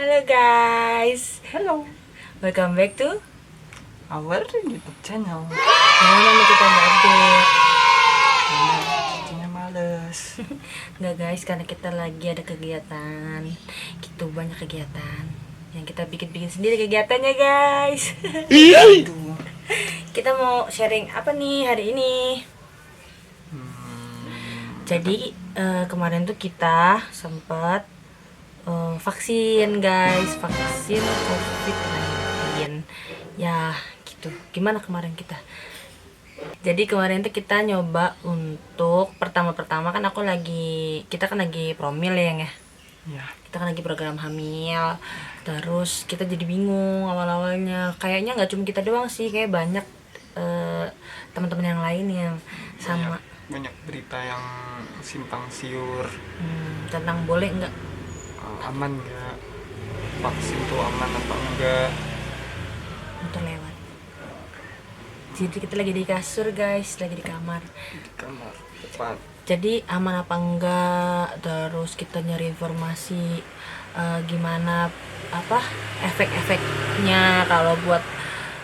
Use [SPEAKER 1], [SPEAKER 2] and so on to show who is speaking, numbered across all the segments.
[SPEAKER 1] Halo guys,
[SPEAKER 2] Halo,
[SPEAKER 1] welcome back to
[SPEAKER 2] our YouTube channel.
[SPEAKER 1] Yang lama kita nggak update.
[SPEAKER 2] Karena jadinya males.
[SPEAKER 1] Nggak guys, karena kita lagi ada kegiatan. Gitu banyak kegiatan yang kita bikin sendiri kegiatannya guys.
[SPEAKER 2] Aduh.
[SPEAKER 1] Kita mau sharing apa nih hari ini? Jadi kemarin tuh kita sempat vaksin guys, vaksin COVID-19 ya gitu. Gimana kemarin kita? Jadi kemarin tuh kita nyoba untuk pertama-pertama kan kita kan lagi promil ya Yang ya.
[SPEAKER 2] Ya,
[SPEAKER 1] Kita kan lagi program hamil. Terus kita jadi bingung awal-awalnya. Kayaknya nggak cuma kita doang sih, kayak banyak teman-teman yang lain yang sama
[SPEAKER 2] banyak berita yang simpang siur.
[SPEAKER 1] tentang boleh nggak
[SPEAKER 2] Aman nggak? Vaksin tuh aman apa enggak?
[SPEAKER 1] motor lewat. Jadi kita lagi di kasur guys, lagi di kamar.
[SPEAKER 2] Di kamar depan.
[SPEAKER 1] Jadi aman apa enggak, terus kita nyari informasi gimana apa efek-efeknya kalau buat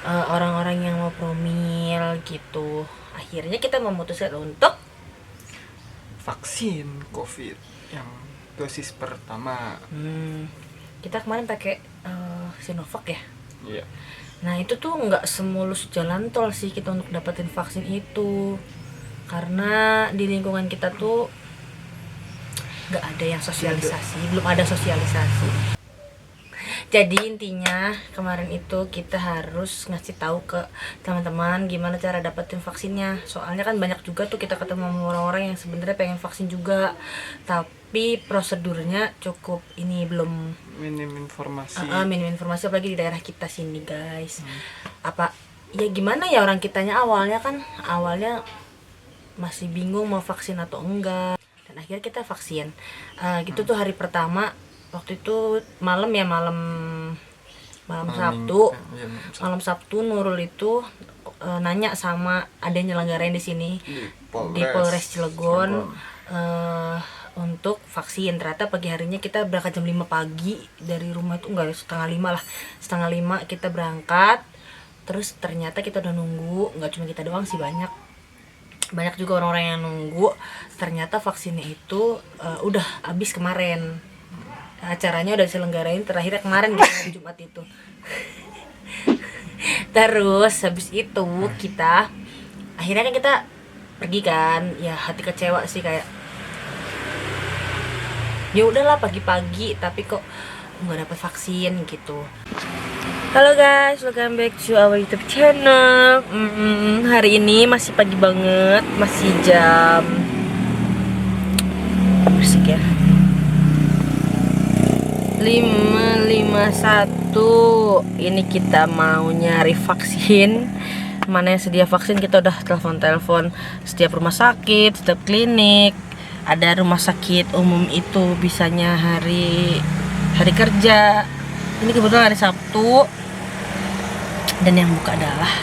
[SPEAKER 1] orang-orang yang mau promil gitu. Akhirnya kita memutuskan untuk
[SPEAKER 2] Vaksin COVID yang dosis pertama.
[SPEAKER 1] kita kemarin pakai Sinovac ya.
[SPEAKER 2] Iya.
[SPEAKER 1] Nah itu tuh nggak semulus jalan tol sih kita untuk dapetin vaksin itu, karena di lingkungan kita tuh nggak ada yang sosialisasi, belum ada sosialisasi. Jadi intinya kemarin itu kita harus ngasih tahu ke teman-teman gimana cara dapetin vaksinnya. Soalnya kan banyak juga tuh kita ketemu sama orang-orang yang sebenarnya pengen vaksin juga, tapi prosedurnya cukup ini belum
[SPEAKER 2] Minim informasi.
[SPEAKER 1] minim informasi apalagi di daerah kita sini guys. Apa ya gimana ya, orang kitanya awalnya masih bingung mau vaksin atau enggak, dan akhirnya kita vaksin. Gitu tuh hari pertama waktu itu malam Sabtu.
[SPEAKER 2] Iya,
[SPEAKER 1] Malam Sabtu Nurul itu nanya sama ada yang nyelenggarain di sini di Polres Cilegon untuk vaksin. Ternyata pagi harinya kita berangkat jam 5 pagi dari rumah, itu enggak, setengah lima kita berangkat. Terus ternyata kita udah nunggu, nggak cuma kita doang sih, banyak juga orang-orang yang nunggu. Ternyata vaksinnya itu udah habis kemarin. Acaranya udah diselenggarain terakhir kemarin gitu, hari Jumat itu. Terus habis itu kita akhirnya kan kita pergi kan, ya hati kecewa sih, kayak ya udahlah pagi-pagi tapi kok nggak dapat vaksin gitu. Halo guys, welcome back to our YouTube channel. Hari ini masih pagi banget, masih jam bersik ya 5:51. Ini kita mau nyari vaksin. Mana yang sedia vaksin, kita udah telepon setiap rumah sakit, setiap klinik. Ada rumah sakit umum itu bisanya hari kerja. Ini kebetulan hari Sabtu. Dan yang buka adalah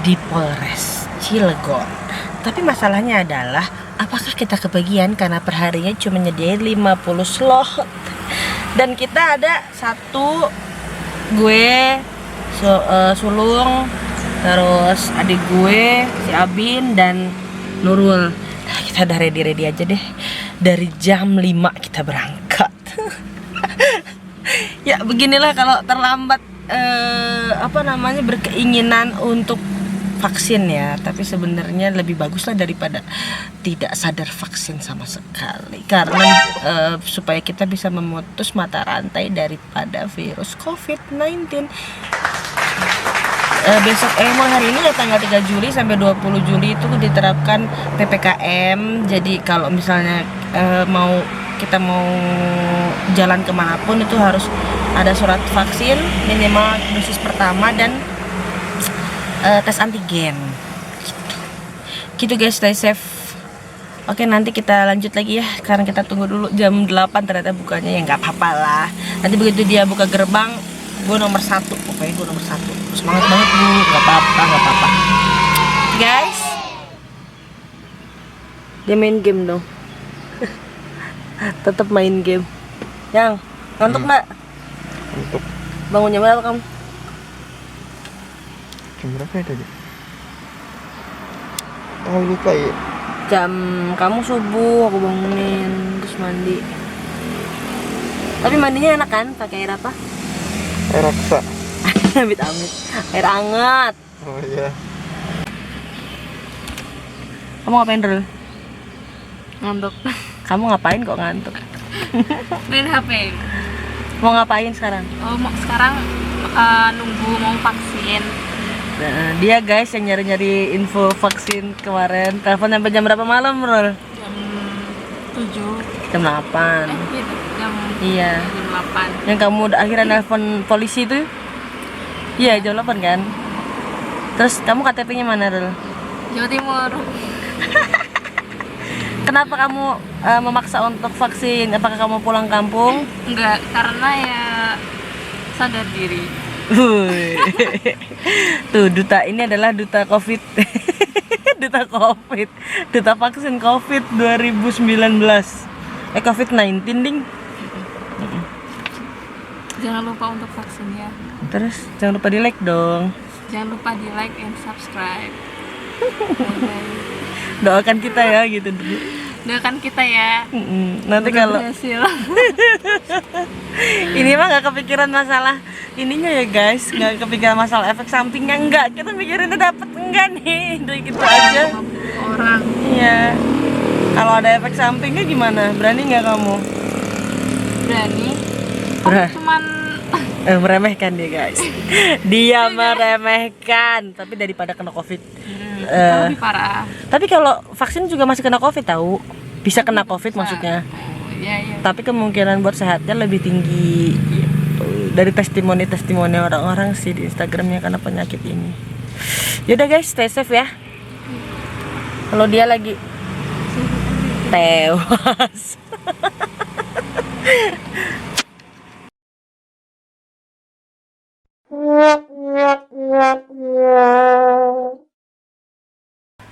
[SPEAKER 1] di Polres Cilegon. Tapi masalahnya adalah apakah kita kebagian, karena perharinya cuma nyediain 50 slot. Dan kita ada satu, gue, Sulung, terus adik gue, si Abin, dan Nurul. Nah, kita udah ready aja deh. Dari jam 5 kita berangkat. Ya beginilah kalau terlambat berkeinginan untuk vaksin ya. Tapi sebenarnya lebih bagus lah daripada tidak sadar vaksin sama sekali, karena supaya kita bisa memutus mata rantai daripada virus COVID-19. Mulai hari ini ya, tanggal 3 Juli sampai 20 Juli itu diterapkan PPKM. Jadi kalau misalnya kita mau jalan kemanapun itu harus ada surat vaksin minimal dosis pertama dan tes antigen gitu guys. Stay safe. Oke, nanti kita lanjut lagi ya, sekarang kita tunggu dulu jam 8 ternyata bukanya. Ya nggak apa-apa lah, nanti begitu dia buka gerbang gue nomor 1, pokoknya gue nomor 1. Semangat banget bu, nggak apa-apa guys. Dia main game dong. Tetap main game. Yang ngantuk nggak?
[SPEAKER 2] Untuk
[SPEAKER 1] Bangun jam berapa kamu?
[SPEAKER 2] jam berapa ya tadi? Tahu lupa ya.
[SPEAKER 1] Jam kamu subuh aku bangunin terus mandi. Tapi mandinya enak kan? Pakai air apa?
[SPEAKER 2] Air raksa.
[SPEAKER 1] Amit-amit. Air hangat.
[SPEAKER 2] Oh iya.
[SPEAKER 1] Kamu ngapain dulu?
[SPEAKER 3] Ngantuk.
[SPEAKER 1] Kamu ngapain kok ngantuk?
[SPEAKER 3] Main HP.
[SPEAKER 1] Mau ngapain sekarang?
[SPEAKER 3] Oh, sekarang nunggu mau vaksin.
[SPEAKER 1] Nah, dia guys yang nyari-nyari info vaksin kemarin. Telepon sampai jam berapa malam, Rul?
[SPEAKER 3] Jam 7.
[SPEAKER 1] Jam 8.
[SPEAKER 3] Gitu. Jam
[SPEAKER 1] Iya.
[SPEAKER 3] jam 8.
[SPEAKER 1] Yang kamu udah akhirnya nelpon polisi itu? Iya, jam 8 kan? Terus kamu KTP-nya mana, Rul?
[SPEAKER 3] Jawa Timur.
[SPEAKER 1] Kenapa kamu memaksa untuk vaksin? Apakah kamu pulang kampung?
[SPEAKER 3] Enggak, karena ya sadar diri.
[SPEAKER 1] Wuih. Tuh, duta ini adalah duta COVID. Duta COVID. Duta vaksin COVID 2019. COVID-19, ding.
[SPEAKER 3] Jangan lupa untuk vaksin ya.
[SPEAKER 1] Terus jangan lupa di-like dong.
[SPEAKER 3] Jangan lupa di like and subscribe.
[SPEAKER 1] Doakan kita ya gitu dulu.
[SPEAKER 3] Doakan kita ya.
[SPEAKER 1] Nanti kalau
[SPEAKER 3] berhasil.
[SPEAKER 1] ini mah nggak kepikiran masalah ininya ya guys, nggak kepikiran masalah efek sampingnya, enggak, kita mikirinnya dapet enggak nih, udah gitu aja.
[SPEAKER 3] 50 orang.
[SPEAKER 1] Iya, kalau ada efek sampingnya gimana, berani nggak kamu?
[SPEAKER 3] Berani.
[SPEAKER 1] Berani.
[SPEAKER 3] Cuman
[SPEAKER 1] Meremehkan dia guys. Dia meremehkan, tapi daripada kena covid.
[SPEAKER 3] lebih parah.
[SPEAKER 1] Tapi kalau vaksin juga masih kena covid tahu, bisa kena covid maksudnya.
[SPEAKER 3] Oh, iya iya.
[SPEAKER 1] Tapi kemungkinan buat sehatnya lebih tinggi gitu. Dari testimoni orang-orang sih di Instagramnya karena penyakit ini. Yaudah guys, stay safe ya. Kalau dia lagi tewas.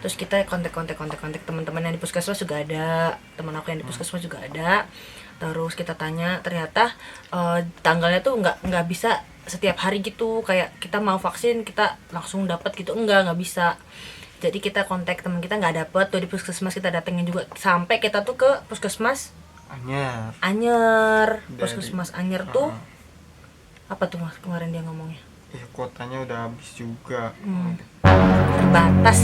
[SPEAKER 1] Terus kita kontak teman-teman yang di puskesmas juga ada, teman aku yang di puskesmas juga ada. Terus kita tanya, ternyata tanggalnya tuh nggak bisa setiap hari gitu, kayak kita mau vaksin kita langsung dapat gitu, nggak bisa. Jadi kita kontak teman kita nggak dapet tuh di puskesmas, kita datengin juga sampai kita tuh ke puskesmas Anyer. Puskesmas Anyer tuh apa tuh mas kemarin dia ngomongnya?
[SPEAKER 2] Ya kuotanya udah habis juga.
[SPEAKER 1] Terbatas.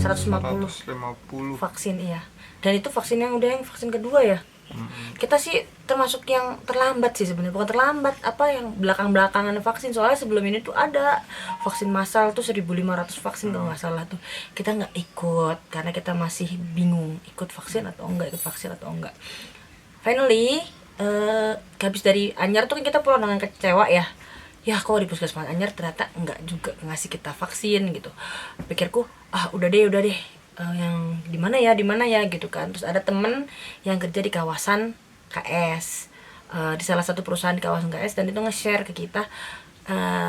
[SPEAKER 2] 150
[SPEAKER 1] vaksin, iya. Dan itu vaksin yang udah yang vaksin kedua ya. Kita sih termasuk yang terlambat sih sebenarnya, bukan terlambat, apa yang belakang-belakangan vaksin. Soalnya sebelum ini tuh ada vaksin massal tuh 1.500 vaksin kalau nggak salah tuh. Kita nggak ikut karena kita masih bingung ikut vaksin atau enggak, Finally, habis dari Anyar tuh kan kita pulang dengan kecewa ya. Ya kok di puskesmas Anyar ternyata enggak juga ngasih kita vaksin gitu. Pikirku udah deh yang di mana ya gitu kan. Terus ada temen yang kerja di kawasan KS, di salah satu perusahaan di kawasan KS, dan itu nge-share ke kita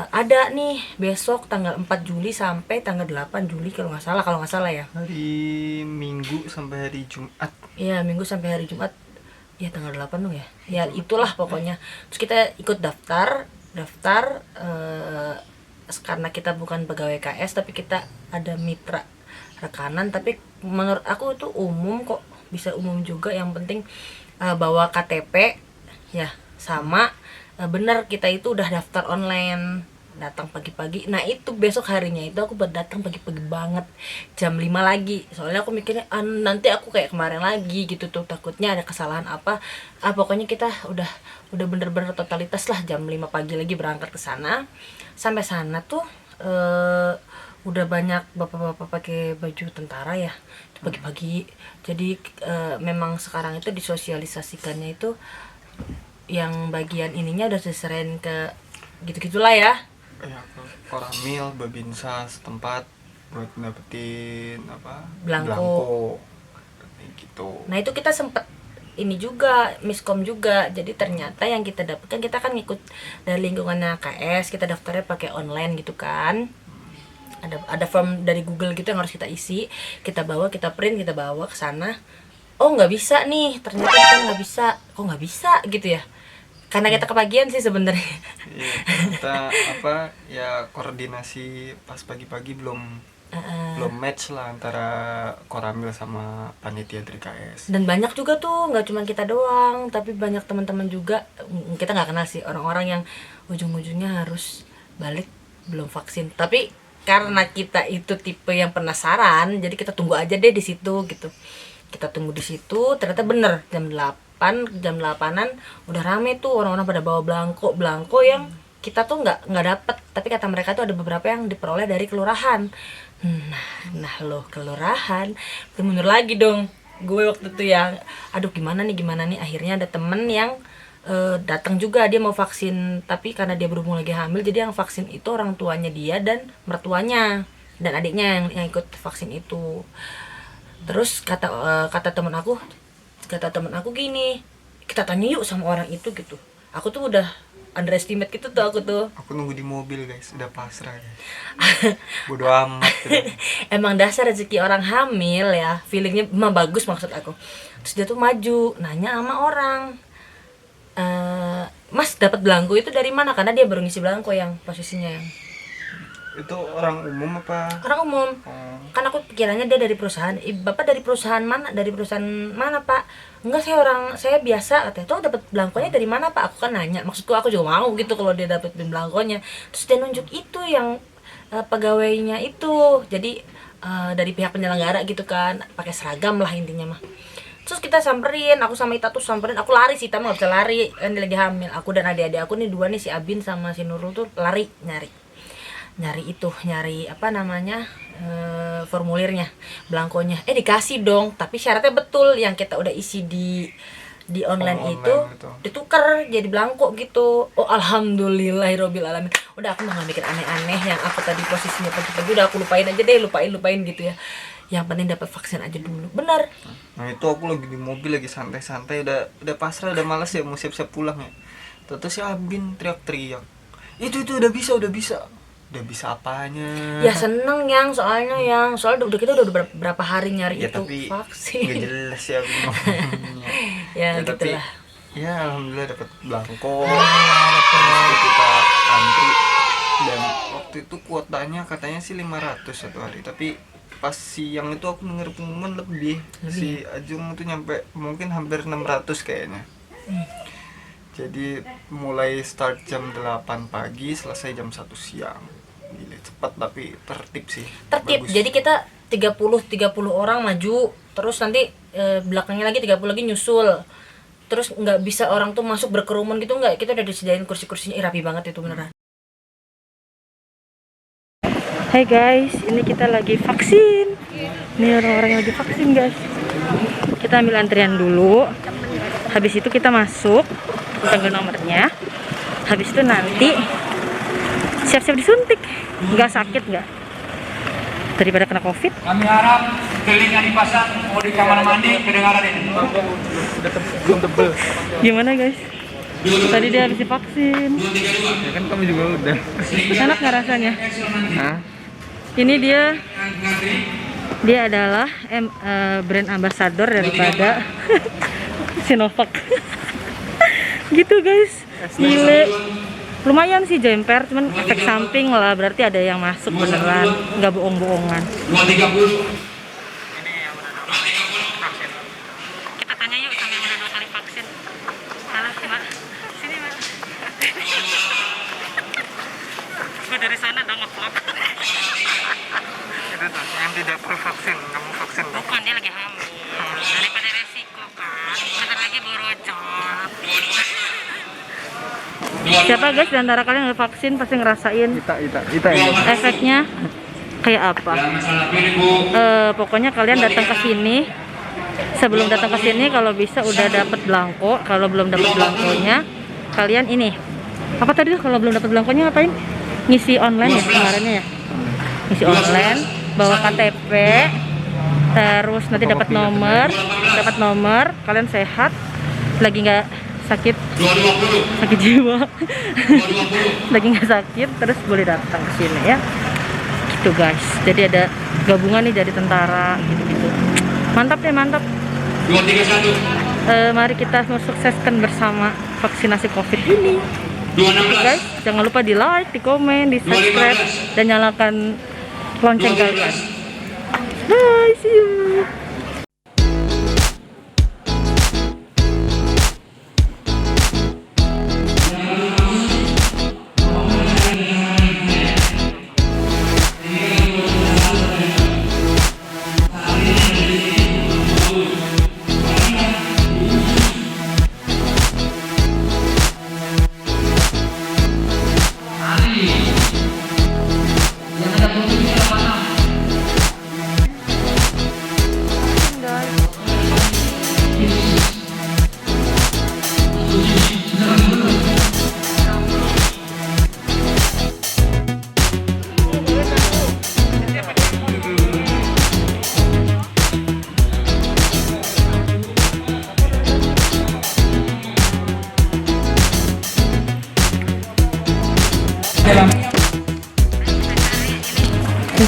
[SPEAKER 1] ada nih besok tanggal 4 Juli sampai tanggal 8 Juli kalau nggak salah ya,
[SPEAKER 2] hari Minggu sampai hari Jumat.
[SPEAKER 1] Iya, Minggu sampai hari Jumat ya, tanggal 8 dong ya, ya itulah pokoknya. Terus kita ikut daftar karena kita bukan pegawai KS tapi kita ada mitra rekanan. Tapi menurut aku itu umum kok, bisa umum juga, yang penting bawa KTP ya, sama bener kita itu udah daftar online, datang pagi-pagi. Nah itu besok harinya itu aku berdatang pagi-pagi banget, jam 5 lagi, soalnya aku mikirnya nanti aku kayak kemarin lagi gitu tuh, takutnya ada kesalahan apa. Pokoknya kita udah bener-bener totalitas lah, jam 5 pagi lagi berangkat ke sana. Sampai sana tuh udah banyak bapak-bapak pakai baju tentara ya, itu pagi-pagi. Jadi memang sekarang itu disosialisasikannya itu yang bagian ininya udah diserahin ke gitu-gitulah ya.
[SPEAKER 2] Ya, Koramil, Babinsa setempat buat dapetin apa?
[SPEAKER 1] Belangko.
[SPEAKER 2] Gitu.
[SPEAKER 1] Nah itu kita sempet ini juga miskom juga. Jadi ternyata yang kita dapatkan, kita kan ngikut dari lingkungannya KS, kita daftarnya pakai online gitu kan. Ada form dari Google gitu yang harus kita isi, kita bawa, kita print, kita bawa ke sana. Oh nggak bisa nih, ternyata kita nggak bisa. Kok nggak bisa gitu ya? Karena kita kebagian sih sebenarnya.
[SPEAKER 2] Iya, kita apa ya koordinasi pas pagi-pagi belum match lah antara Koramil sama panitia 3KS.
[SPEAKER 1] Dan banyak juga tuh, nggak cuma kita doang, tapi banyak teman-teman juga. Kita nggak kenal sih orang-orang yang ujung-ujungnya harus balik belum vaksin. Tapi karena kita itu tipe yang penasaran, jadi kita tunggu aja deh di situ gitu. Kita tunggu di situ, ternyata bener jam 8-an udah rame tuh orang-orang pada bawa belangko yang kita tuh nggak dapet, tapi kata mereka tuh ada beberapa yang diperoleh dari kelurahan. Nah loh, kelurahan mundur lagi dong gue waktu itu ya. Aduh gimana nih, akhirnya ada temen yang datang juga, dia mau vaksin, tapi karena dia berhubung lagi hamil, jadi yang vaksin itu orang tuanya dia dan mertuanya dan adiknya yang ikut vaksin itu. Terus kata temen aku gini, kita tanya yuk sama orang itu gitu. Aku tuh udah underestimate gitu tuh
[SPEAKER 2] Aku nunggu di mobil guys, udah pasrah guys. Bodo amat gitu.
[SPEAKER 1] Emang dasar rezeki orang hamil ya, feelingnya mah bagus maksud aku. Terus dia tuh maju nanya sama orang, Mas dapat belangko itu dari mana? Karena dia baru ngisi belangko yang posisinya yang
[SPEAKER 2] Itu orang umum apa?
[SPEAKER 1] orang umum. Kan aku pikirannya dia dari perusahaan. Bapak dari perusahaan mana? Dari perusahaan mana Pak? Enggak, saya biasa katanya. Tuh dapat belangkonya dari mana Pak? Aku kan nanya. Maksudku aku juga mau gitu kalau dia dapat belangkonya. Terus dia nunjuk itu yang pegawainya itu. Jadi dari pihak penyelenggara gitu kan, pakai seragam lah intinya mah. Terus kita samperin, aku sama Ita tuh samperin. Aku lari sih, Ita mah gak bisa lari kan dia lagi hamil. Aku dan adik-adik aku nih dua nih, si Abin sama si Nurul tuh lari nyari apa namanya formulirnya, belangkonya. Dikasih dong, tapi syaratnya betul yang kita udah isi di online itu ditukar jadi belangko gitu. Oh alhamdulillahirobbil alamin. Udah aku nggak mikir aneh-aneh yang aku tadi posisinya pagi-pagi, udah aku lupain aja deh, lupain gitu ya. Yang penting dapat vaksin aja dulu. Benar.
[SPEAKER 2] Nah itu aku lagi di mobil lagi santai-santai, udah pasrah, udah malas ya mau siap-siap pulang ya. Terus si Abin teriak-teriak, itu udah bisa apanya?
[SPEAKER 1] Ya seneng soalnya udah kita udah berapa hari nyari
[SPEAKER 2] ya,
[SPEAKER 1] itu
[SPEAKER 2] tapi
[SPEAKER 1] vaksin.
[SPEAKER 2] gak jelas ya ngomongnya.
[SPEAKER 1] ya
[SPEAKER 2] tapi
[SPEAKER 1] gitulah.
[SPEAKER 2] ya alhamdulillah dapat belangko. Terus kita antri dan waktu itu kuotanya katanya sih 500 satu hari, tapi pas siang itu aku denger pengumuman lebih. Si Ajung itu nyampe mungkin hampir 600 kayaknya. Jadi mulai start jam 8 pagi, selesai jam 1 siang. Gila, cepat tapi tertib sih.
[SPEAKER 1] Tertib.
[SPEAKER 2] Bagus.
[SPEAKER 1] Jadi kita 30 orang maju, terus nanti belakangnya lagi 30 lagi nyusul. Terus nggak bisa orang tuh masuk berkerumun gitu, nggak. Kita udah disediain kursi-kursinya, rapi banget itu beneran. Hai guys, ini kita lagi vaksin. Ini orang-orang yang lagi vaksin guys. Kita ambil antrian dulu. Habis itu kita masuk, tanggal nomornya. Habis itu nanti siap-siap disuntik. Nggak sakit nggak? Daripada kena COVID.
[SPEAKER 4] Kami harap telinga dipasang, mau di kamar mandi kedengaran ini.
[SPEAKER 2] Belum tebel.
[SPEAKER 1] Gimana guys? Tadi dia habis divaksin.
[SPEAKER 2] Ya kan kami juga udah.
[SPEAKER 1] Enak nggak rasanya?
[SPEAKER 2] Hah?
[SPEAKER 1] Ini dia adalah brand ambassador daripada Sinovac. Gitu guys. Gile. Lumayan sih jemper, cuman efek samping lah, berarti ada yang masuk beneran, nggak bohong-bohongan.
[SPEAKER 4] 230.
[SPEAKER 1] Kita tanya yuk sama yang udah 2 kali vaksin. Halo mbak, sini mbak. Gue dari sana dong nge-vlog.
[SPEAKER 2] Itu tuh yang tidak perlu vaksin, kamu vaksin.
[SPEAKER 1] Bukan, dia lagi hamil. Daripada resiko kan, bentar lagi borojol. Siapa guys di antara kalian yang udah vaksin pasti ngerasain
[SPEAKER 2] Ita ya.
[SPEAKER 1] efeknya kayak apa? Pokoknya kalian datang ke sini. Sebelum datang ke sini kalau bisa udah dapet belangko. Kalau belum dapet belangkonya, kalian ini apa tadi? Kalau belum dapet belangkonya ngapain? Ngisi online ya kemarinnya ya. Ngisi online, bawa KTP, terus nanti dapat nomor. Kalian sehat, lagi nggak sakit jiwa, lagi nggak sakit, terus boleh datang ke sini ya. Gitu guys. Jadi ada gabungan nih dari tentara gitu-gitu. Mantap deh, mantap.
[SPEAKER 4] 231.
[SPEAKER 1] Mari kita sukseskan bersama vaksinasi COVID ini.
[SPEAKER 4] 216.
[SPEAKER 1] Guys, jangan lupa di like, di komen, di subscribe, dan nyalakan lonceng kalian. Bye, see you.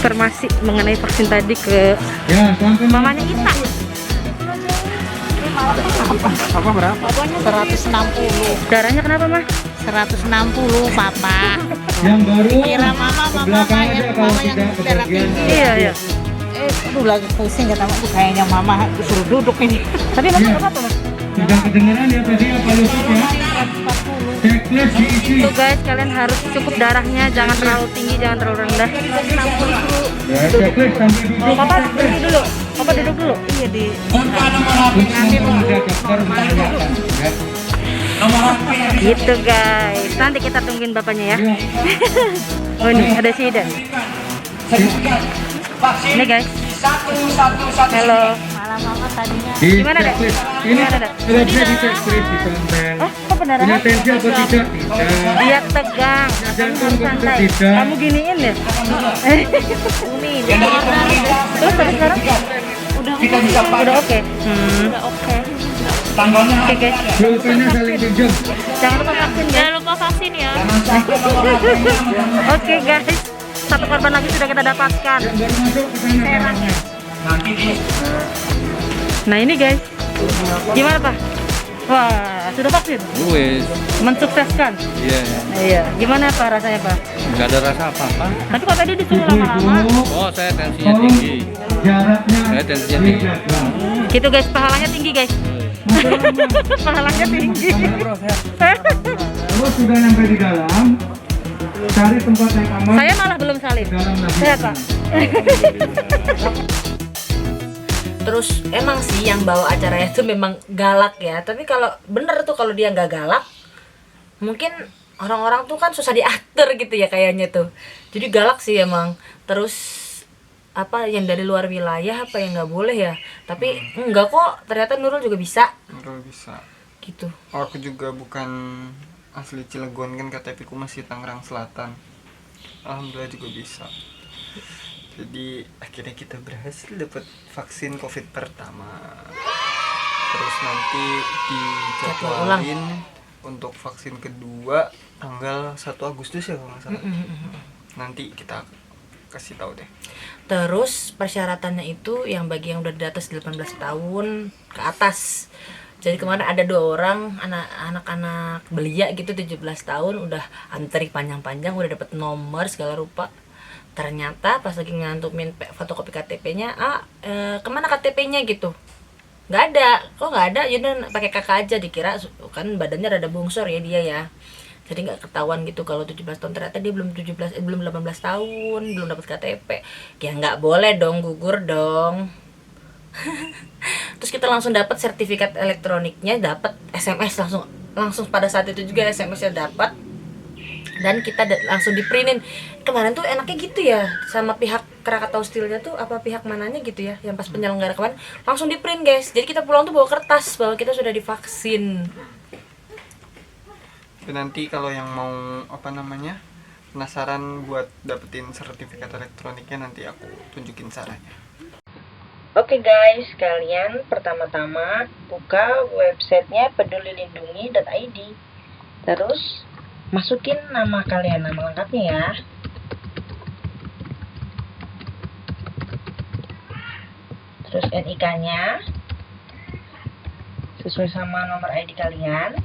[SPEAKER 1] Informasi mengenai vaksin tadi ke mamanya Ita.
[SPEAKER 2] Apa berapa?
[SPEAKER 5] 160.
[SPEAKER 1] Darahnya kenapa, Mah?
[SPEAKER 5] 160 papa.
[SPEAKER 2] Yang baru
[SPEAKER 5] Kira mama yang darah tinggi.
[SPEAKER 1] Iya, iya.
[SPEAKER 5] Aduh lagi pusing kata aku kayaknya mama disuruh duduk ini.
[SPEAKER 1] Tapi Mama nggak apa-apa, Mas.
[SPEAKER 2] sudah kedengaran ya tadi apa Yusuf ya? Checklist diisi.
[SPEAKER 1] Tuh guys, kalian harus cukup darahnya, jangan terlalu tinggi, jangan terlalu rendah.
[SPEAKER 2] Ya, checklist sampai duduk.
[SPEAKER 1] Papa duduk dulu. Papa duduk dulu. Iya di.
[SPEAKER 2] Nanti ada dokter menanyakan ya.
[SPEAKER 1] Gitu guys. Nanti kita tungguin bapaknya ya. Oh ini ada si Ida. Ini guys. Halo.
[SPEAKER 5] Malah mama tadinya
[SPEAKER 2] Di
[SPEAKER 1] Gimana, Dek?
[SPEAKER 2] checklist. Ini
[SPEAKER 1] Gimana, Dek?
[SPEAKER 2] sudah bisa di checklist di tombel.
[SPEAKER 1] Oh, kok beneran?
[SPEAKER 2] Punya tensi atau tidak? Tidak.
[SPEAKER 1] Dia tegang,
[SPEAKER 2] Jantung
[SPEAKER 1] harus
[SPEAKER 2] betul
[SPEAKER 1] santai.
[SPEAKER 2] tidak.
[SPEAKER 1] Kamu giniin ya?
[SPEAKER 5] uni
[SPEAKER 1] Terus tapi sekarang
[SPEAKER 4] Kita bisa
[SPEAKER 1] udah oke.
[SPEAKER 5] udah oke.
[SPEAKER 4] tanggalnya
[SPEAKER 1] Oke guys,
[SPEAKER 2] Pulpennya saling pinjam.
[SPEAKER 1] jangan lupa vaksin guys.
[SPEAKER 5] Jangan lupa vaksin ya.
[SPEAKER 1] Oke guys, satu korban lagi sudah kita dapatkan.
[SPEAKER 2] Yang baru masuk ke sana barangnya.
[SPEAKER 4] nanti di
[SPEAKER 1] Nah ini guys, gimana Pak? Wah, sudah vaksin?
[SPEAKER 6] Wes,
[SPEAKER 1] Mensukseskan?
[SPEAKER 6] iya,
[SPEAKER 1] Iya, gimana Pak rasanya Pak?
[SPEAKER 6] nggak ada rasa apa-apa.
[SPEAKER 1] Tapi kok tadi disuruh lama-lama?
[SPEAKER 6] Oh, saya tensinya tinggi.
[SPEAKER 2] Jaraknya
[SPEAKER 6] Saya tensinya tinggi.
[SPEAKER 1] Gitu guys, pahalanya tinggi guys. Pahalanya tinggi.
[SPEAKER 2] Kalau sudah sampai di dalam, cari tempat yang aman.
[SPEAKER 1] Saya malah belum salib.
[SPEAKER 2] Dalam lagi.
[SPEAKER 1] Sehat Pak. Terus emang sih yang bawa acaranya itu memang galak ya. Tapi kalau bener tuh kalau dia nggak galak, mungkin orang-orang tuh kan susah diatur gitu ya kayaknya tuh. Jadi galak sih emang. Terus apa yang dari luar wilayah apa yang nggak boleh ya. Tapi enggak kok. Ternyata Nurul juga bisa
[SPEAKER 2] Nurul bisa.
[SPEAKER 1] gitu.
[SPEAKER 2] Aku juga bukan asli Cilegon kan, KTP ku masih Tangerang Selatan. Alhamdulillah juga bisa. Jadi akhirnya kita berhasil dapat vaksin COVID pertama. Terus nanti dijadwalin untuk vaksin kedua tanggal 1 Agustus ya kalau nggak salah. Nanti kita kasih tahu deh.
[SPEAKER 1] Terus persyaratannya itu yang bagi yang udah di atas 18 tahun ke atas. Jadi kemarin ada 2 orang anak-anak belia gitu 17 tahun udah antri panjang-panjang, udah dapet nomor segala rupa. Ternyata pas lagi ngantumin fotokopi KTP-nya, kemana KTP-nya gitu? Nggak ada, kok nggak ada? Yaudah pakai kakak aja, dikira kan badannya rada bongsor ya dia ya. Jadi nggak ketahuan gitu kalau 17 tahun, ternyata dia belum 18 tahun, belum dapat KTP. Ya nggak boleh dong, gugur dong. Terus kita langsung dapat sertifikat elektroniknya, dapat SMS langsung pada saat itu juga SMS-nya dapat. Dan kita langsung diprintin. Kemarin tuh enaknya gitu ya, sama pihak Krakatau Steel-nya tuh apa pihak mananya gitu ya, yang pas penyelenggara kemarin langsung diprint guys. Jadi kita pulang tuh bawa kertas bahwa kita sudah divaksin.
[SPEAKER 2] Dan nanti kalau yang mau penasaran buat dapetin sertifikat elektroniknya, nanti aku tunjukin caranya.
[SPEAKER 1] Oke guys, kalian pertama-tama buka websitenya pedulilindungi.id. Terus masukin nama kalian, nama lengkapnya ya. Terus NIK-nya. sesuai sama nomor ID kalian.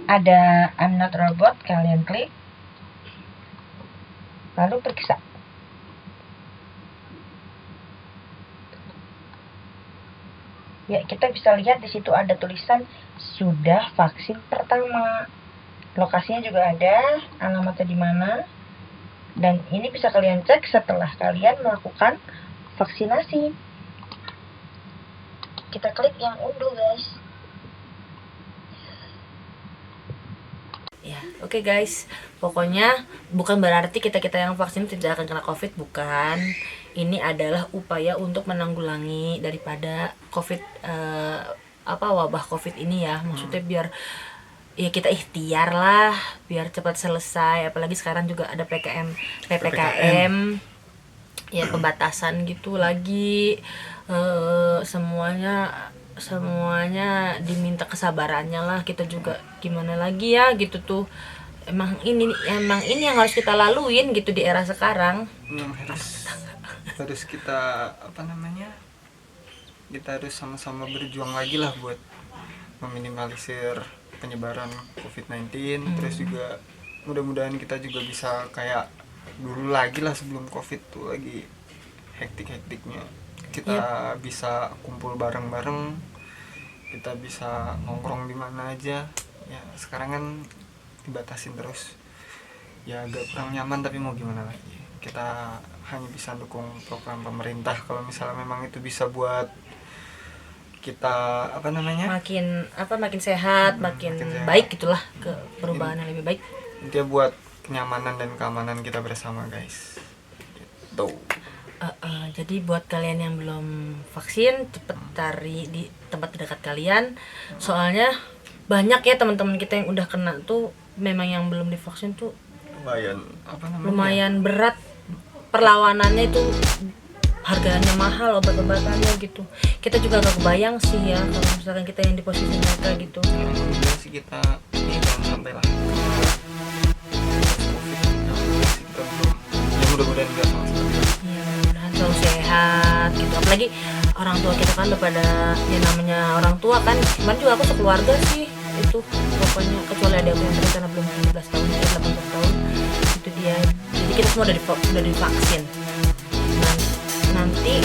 [SPEAKER 1] Ada I'm not robot, kalian klik, lalu periksa. Ya, kita bisa lihat di situ ada tulisan sudah vaksin pertama. Lokasinya juga ada, alamatnya di mana. Dan ini bisa kalian cek setelah kalian melakukan vaksinasi. Kita klik yang unduh, guys. Ya, oke guys. Pokoknya bukan berarti kita yang vaksin tidak akan kena COVID, bukan. Ini adalah upaya untuk menanggulangi daripada COVID wabah COVID ini ya. Maksudnya biar ya kita ikhtiar lah biar cepat selesai, apalagi sekarang juga ada PPKM ya, pembatasan gitu lagi. Semuanya diminta kesabarannya lah, kita juga gimana lagi ya gitu tuh. Emang ini yang harus kita laluin gitu di era sekarang.
[SPEAKER 2] Yang harus kita kita harus sama-sama berjuang lagi lah buat meminimalisir penyebaran COVID-19. Terus juga mudah-mudahan kita juga bisa kayak dulu lagi lah, sebelum COVID tuh lagi hektik-hektiknya. Kita bisa kumpul bareng-bareng, kita bisa nongkrong di mana aja. Ya sekarang kan dibatasin terus, ya agak kurang nyaman, tapi mau gimana lagi, kita hanya bisa dukung program pemerintah kalau misalnya memang itu bisa buat kita makin sehat, makin
[SPEAKER 1] baik gitulah, ke perubahan yang lebih baik.
[SPEAKER 2] Dia buat kenyamanan dan keamanan kita bersama, guys. Gitu.
[SPEAKER 1] Jadi buat kalian yang belum vaksin, cepet cari di tempat terdekat kalian. Soalnya banyak ya teman-teman kita yang udah kena tuh, memang yang belum divaksin tuh lumayan berat. Perlawanannya itu harganya mahal, obat-obatannya gitu. Kita juga gak kebayang sih ya kalau misalkan kita yang di posisi mereka gitu.
[SPEAKER 2] Alhamdulillah sih kita jangan sampai lah. Ya mudah-mudahan enggak sama sekali.
[SPEAKER 1] Ya, mudah-mudahan selalu sehat gitu. Apalagi orang tua kita kan udah pada, ya namanya orang tua kan. Kemarin juga aku sekeluarga sih itu, pokoknya kecuali ada yang tadi karena belum 17 tahun, 18 tahun itu dia. Jadi kita semua udah divaksin. Nanti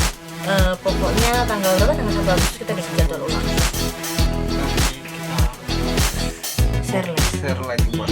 [SPEAKER 1] pokoknya tanggal berapa, tanggal 1 Agustus kita bisa jadwal ulang.
[SPEAKER 2] Nanti kita
[SPEAKER 1] Share
[SPEAKER 2] lagi buat